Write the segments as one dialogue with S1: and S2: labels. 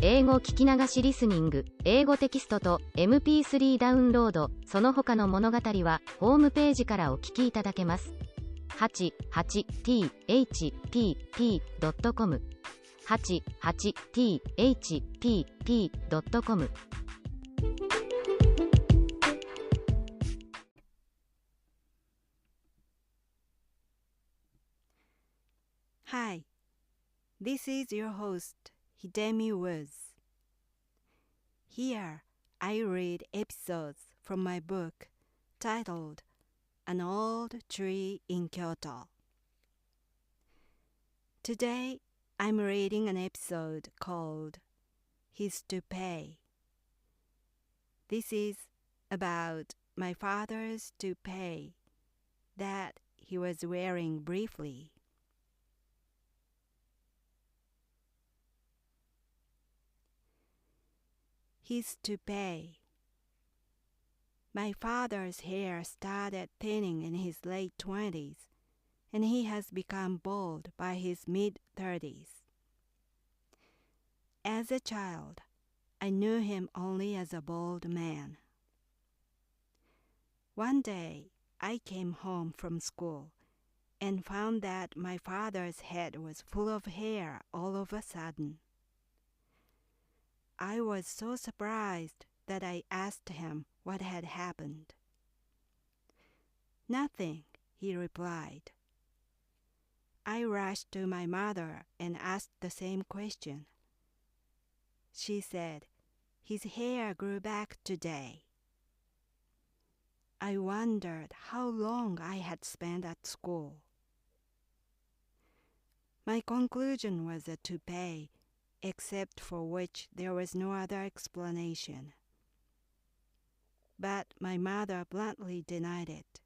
S1: 英語聞き流しリスニング、英語テキストと MP3 ダウンロード、その他の物語はホームページからお聞きいただけます。88thpp.com 88thpp.com
S2: Hi, this is your host, Hidemi Woods. Here, I read episodes from my book titled An Old Tree in Kyoto. Today, I'm reading an episode called His Toupee. This is about my father's toupee that he was wearing briefly. His toupee. My father's hair started thinning in his late 20s, and he has become bald by his mid-30s. As a child, I knew him only as a bald man. One day, I came home from school and found that my father's head was full of hair all of a sudden. I was so surprised that I asked him what had happened. "Nothing," he replied. I rushed to my mother and asked the same question. She said, "His hair grew back today." I wondered how long I had spent at school. My conclusion was a toupee, except for which there was no other explanation. But my mother bluntly denied it.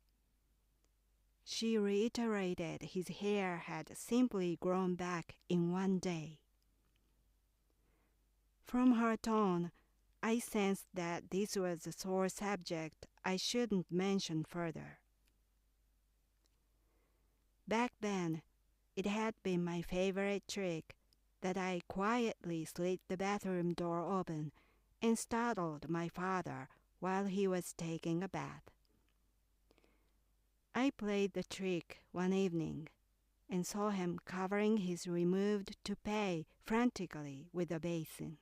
S2: She reiterated his hair had simply grown back in one day. From her tone, I sensed that this was a sore subject I shouldn't mention further. Back then, it had been my favorite trick that I quietly slit the bathroom door open and startled my father while he was taking a bath. I played the trick one evening and saw him covering his removed toupee frantically with a basin.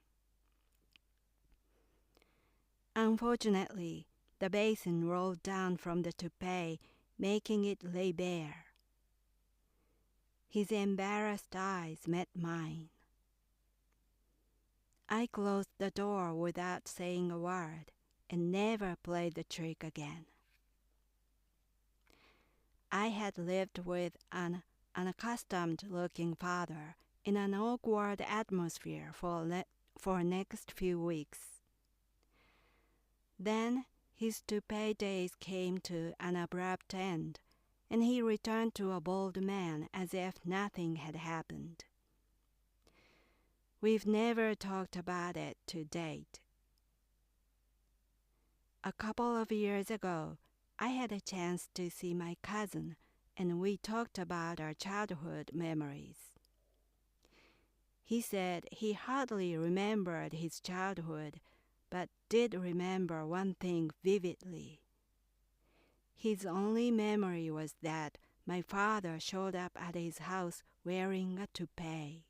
S2: Unfortunately, the basin rolled down from the toupee, making it lay bare. His embarrassed eyes met mine. I closed the door without saying a word and never played the trick again. I had lived with an unaccustomed-looking father in an awkward atmosphere for next few weeks. Then his toupee days came to an abrupt end, and he returned to a bald man as if nothing had happened. We've never talked about it to date. A couple of years ago, I had a chance to see my cousin, and we talked about our childhood memories. He said he hardly remembered his childhood, but did remember one thing vividly. His only memory was that my father showed up at his house wearing a toupee.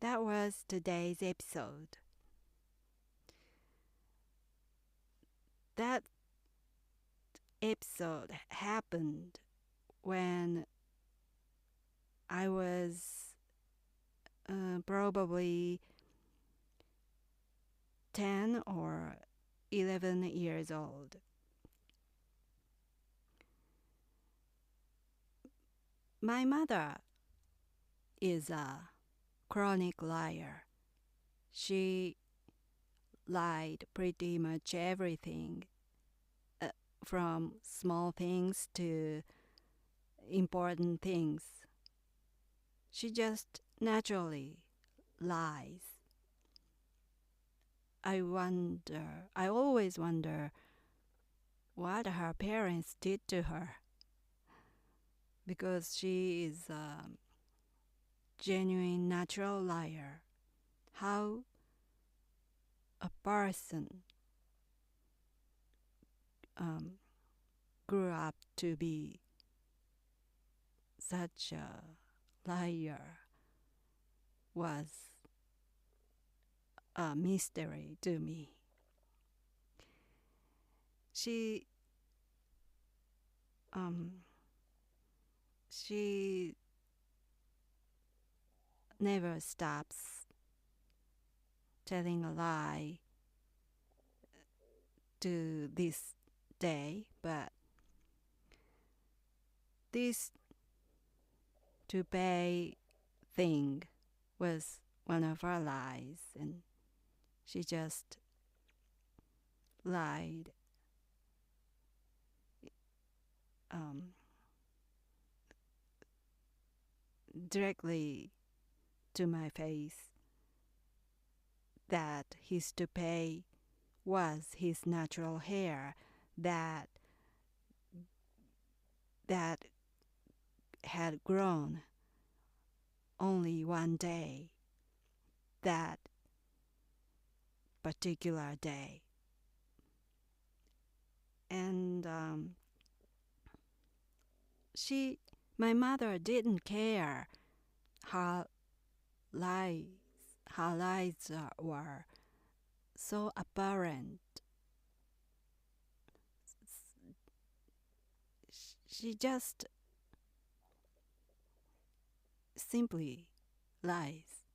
S2: That was today's episode. That episode happened when I was probably 10 or 11 years old. My mother is a chronic liar. She lied pretty much everything, from small things to important things. She just naturally lies. I always wonder what her parents did to her, because she is a genuine natural liar. How a person grew up to be such a liar was a mystery to me. She never stops telling a lie to this day, but this toupee thing was one of her lies, and she just lied directly to my face that his toupee was his natural hair that had grown only one day, that particular day. And my mother didn't care her lies were so apparent. She just simply lies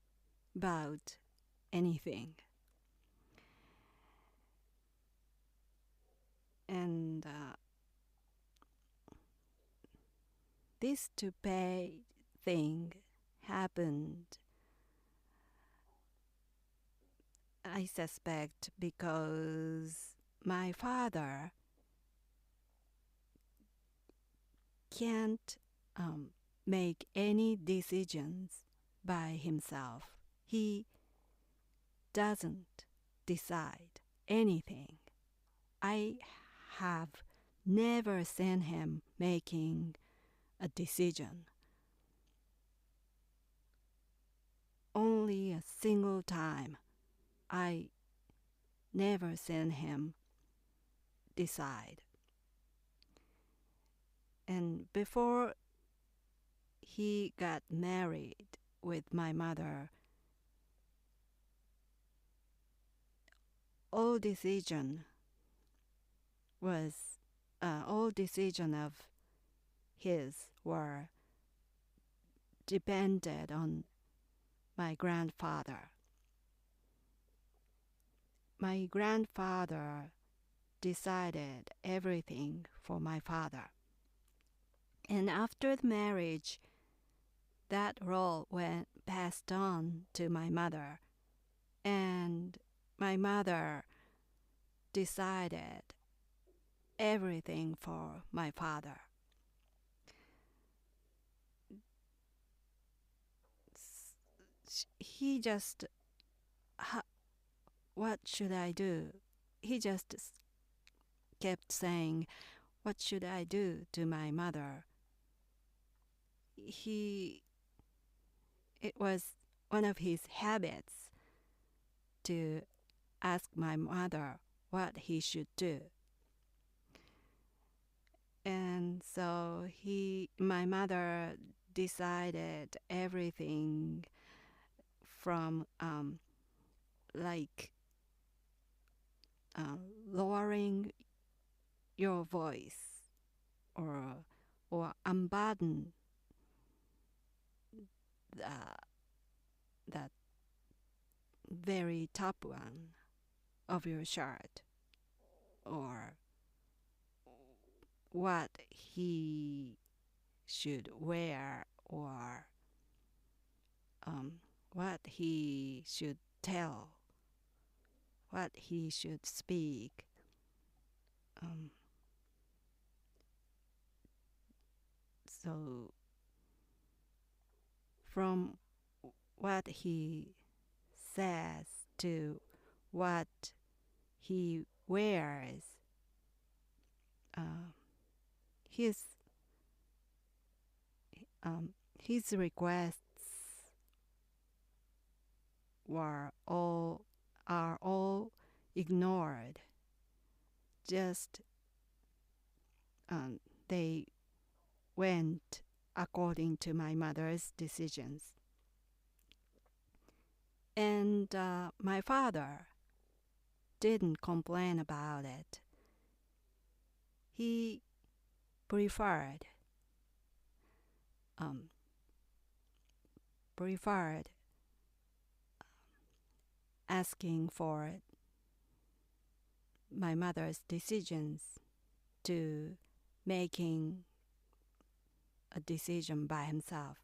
S2: about anything. And this toupee thing happened, I suspect, because my father can't make any decisions by himself. He doesn't decide anything. I have never seen him making a decision. Only a single time I never seen him decide. And before he got married with my mother, all decision of his were depended on my grandfather. My grandfather decided everything for my father. And after the marriage, that role went passed on to my mother. And my mother decided everything for my father. He just, what should I do? He just kept saying, what should I do to my mother? It was one of his habits to ask my mother what he should do. And so my mother decided everything from lowering your voice or unbutton that very top one of your shirt, or what he should wear, or what he should tell, what he should speak. So from what he says to what he wears. His requests are all ignored. Just they went according to my mother's decisions. And my father didn't complain about it. He preferred asking for my mother's decisions to making a decision by himself.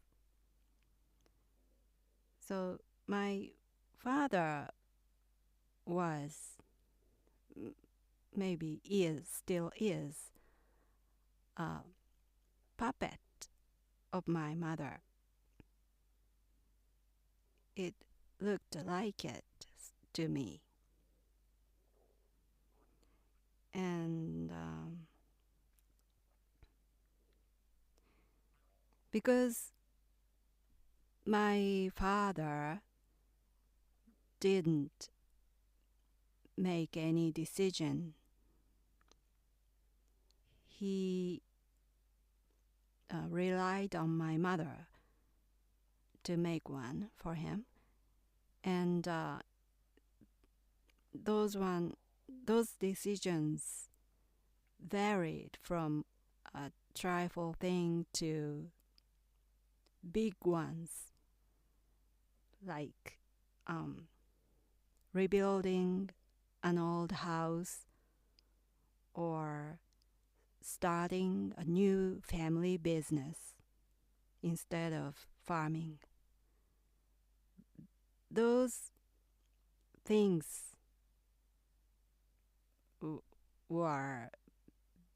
S2: So my father was, still is, a puppet of my mother. It looked like it to me. And because my father didn't make any decision, he relied on my mother to make one for him. And those decisions varied from a trifle thing to big ones, like rebuilding an old house or starting a new family business instead of farming. Those things were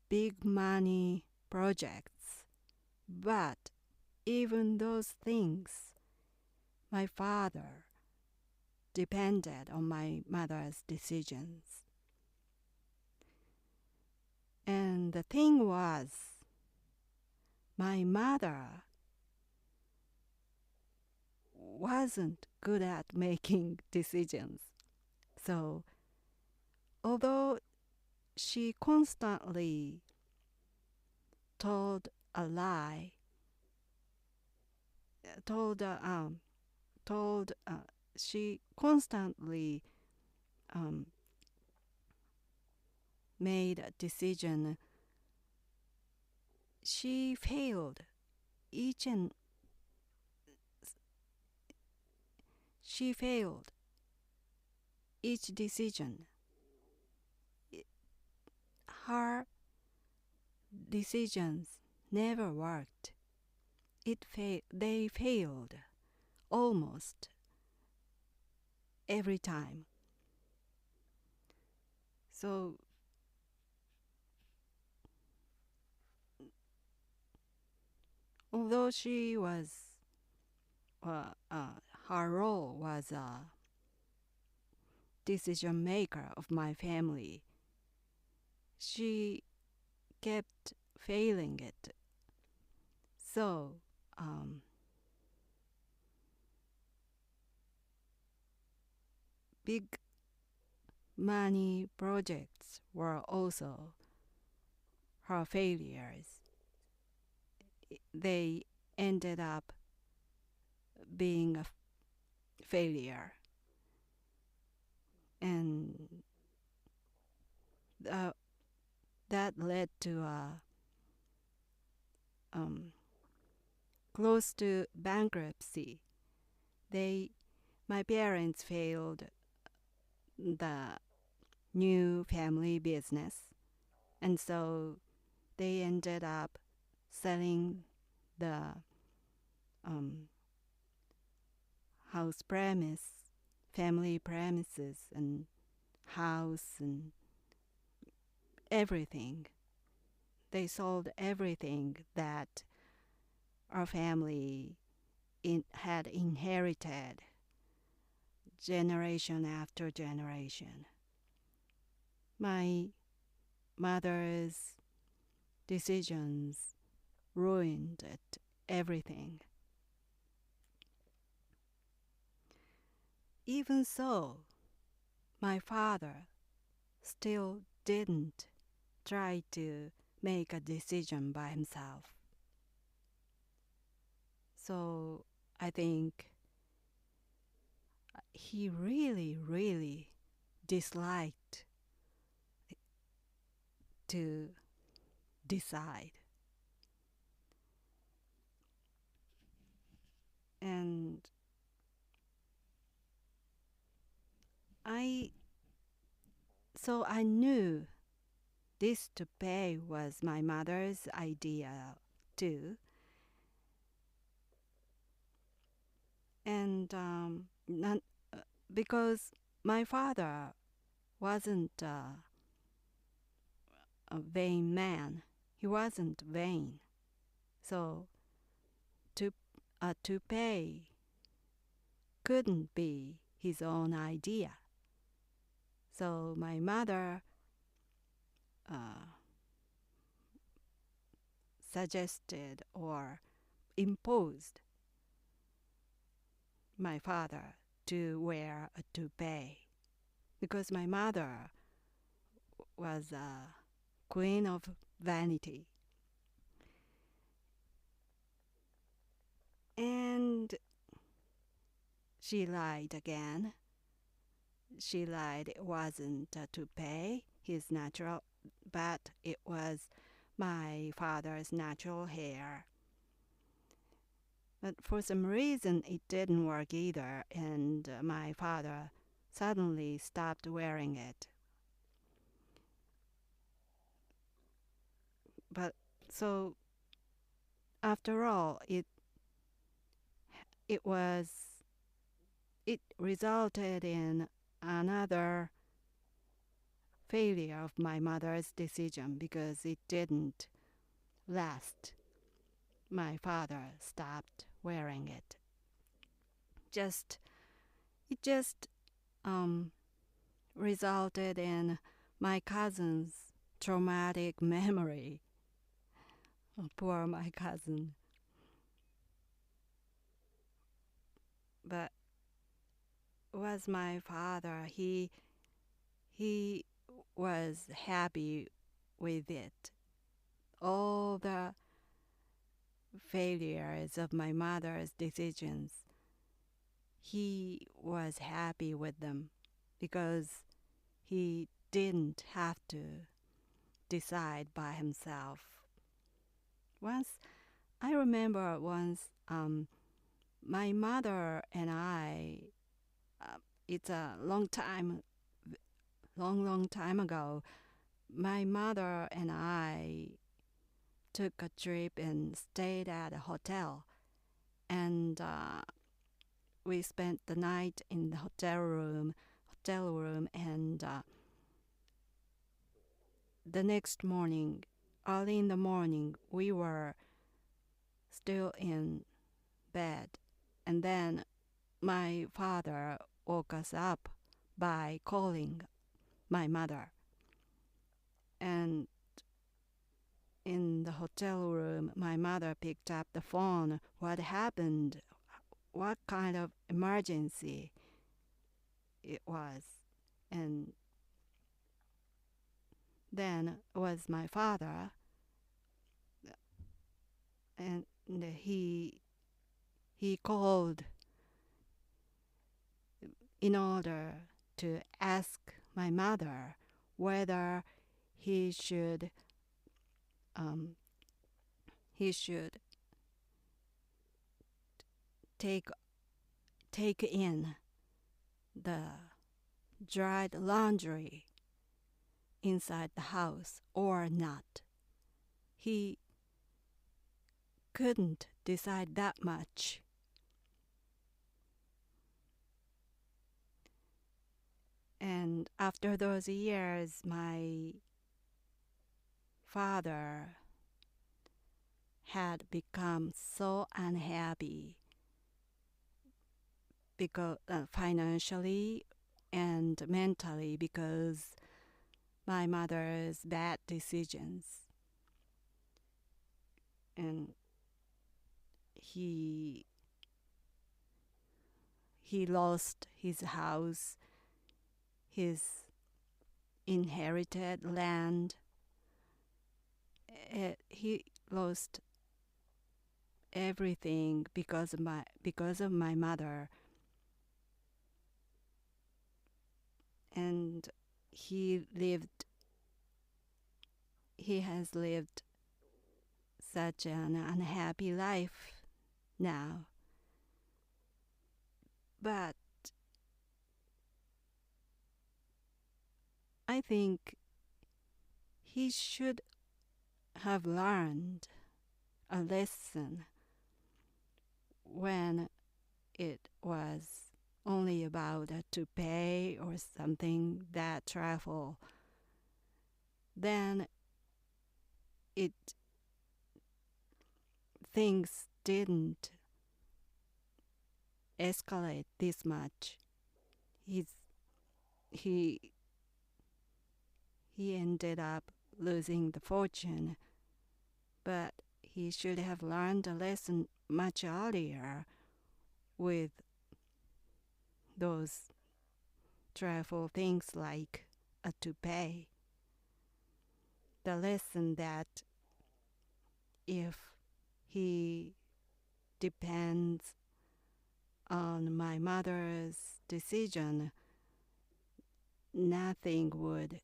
S2: big money projects, but even those things, my father depended on my mother's decisions. And the thing was, my mother wasn't good at making decisions. So, although she constantly told a lie, she constantly made a decision. She failed each decision. Her decisions never worked. They failed almost every time. So although she was, her role was a decision maker of my family, she kept failing it. So big money projects were also her failures. They ended up being a failure. And that led to close to bankruptcy. My parents failed the new family business, and so they ended up selling the family premises and house and everything. They sold everything that our family had inherited. generation after generation. My mother's decisions ruined everything. Even so, my father still didn't try to make a decision by himself. So I think he really disliked to decide. And I knew this toupee was my mother's idea too. And because my father wasn't a vain man. He wasn't vain. So a toupee couldn't be his own idea. So my mother suggested or imposed my father to wear a toupee because my mother was a queen of vanity. And she lied again. She lied it wasn't a toupee, his natural, but it was my father's natural hair. But for some reason it didn't work either, and my father suddenly stopped wearing it. But so after all, it resulted in another failure of my mother's decision because it didn't last. My father stopped wearing it. It just resulted in my cousin's traumatic memory. Oh, poor my cousin. But was my father, he was happy with it. All the failures of my mother's decisions, he was happy with them because he didn't have to decide by himself. I remember once my mother and I, it's a long time ago, my mother and I took a trip and stayed at a hotel. And we spent the night in the hotel room, and the next morning, early in the morning, we were still in bed. And then my father woke us up by calling my mother. And in the hotel room, my mother picked up the phone. What happened? What kind of emergency it was? And then it was my father, and he called in order to ask my mother whether he should take in the dried laundry inside the house or not. He couldn't decide that much. And after those years, my father had become so unhappy because financially and mentally because my mother's bad decisions. And he lost his house, his inherited land. He lost everything because of my mother. And he has lived such an unhappy life now. But I think he should have learned a lesson when it was only about a toupee or something that travel. Then things didn't escalate this much. He ended up losing the fortune, but he should have learned a lesson much earlier with those travel things like a toupee. The lesson that if he depends on my mother's decision, nothing would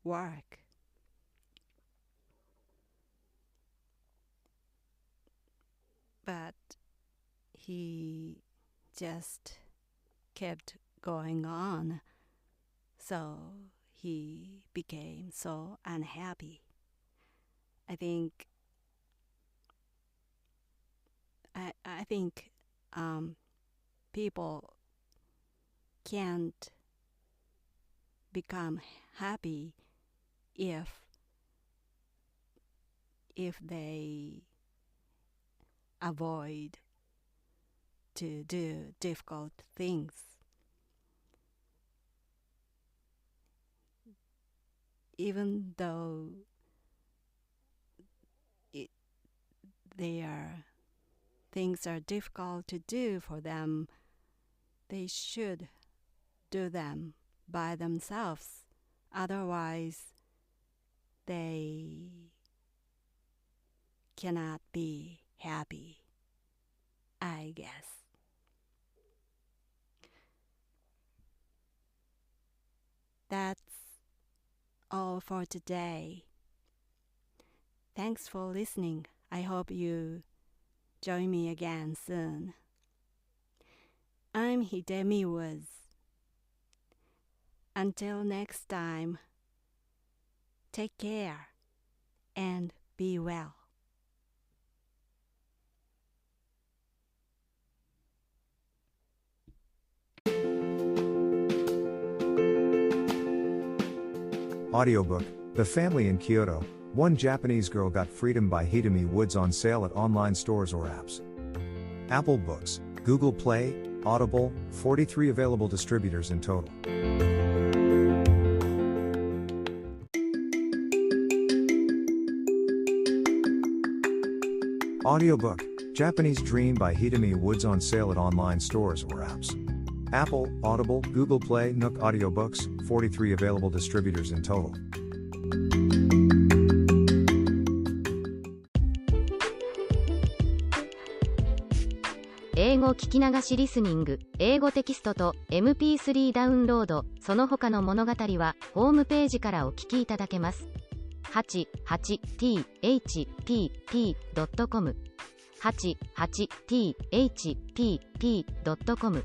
S2: work. But he just kept going on, so he became so unhappy. I think people can't become happy if they avoid to do difficult things. Even though things are difficult to do for them, they should do them by themselves. Otherwise, they cannot be happy, I guess. That's all for today. Thanks for listening. I hope you join me again soon. I'm Hidemi Woods. Until next time, take care and be well.
S3: Audiobook, The Family in Kyoto, One Japanese Girl Got Freedom by Hidemi Woods on sale at online stores or apps. Apple Books, Google Play, Audible, 43 available distributors in total. Audiobook, Japanese Dream by Hidemi Woods on sale at online stores or apps. Apple, Audible, Google Play, Nook Audiobooks, 43 available distributors in total.
S1: 英語聞き流しリスニング、英語テキストと MP3 ダウンロード、その他の物語はホームページからお聞きいただけます。88thpp.com 88thpp.com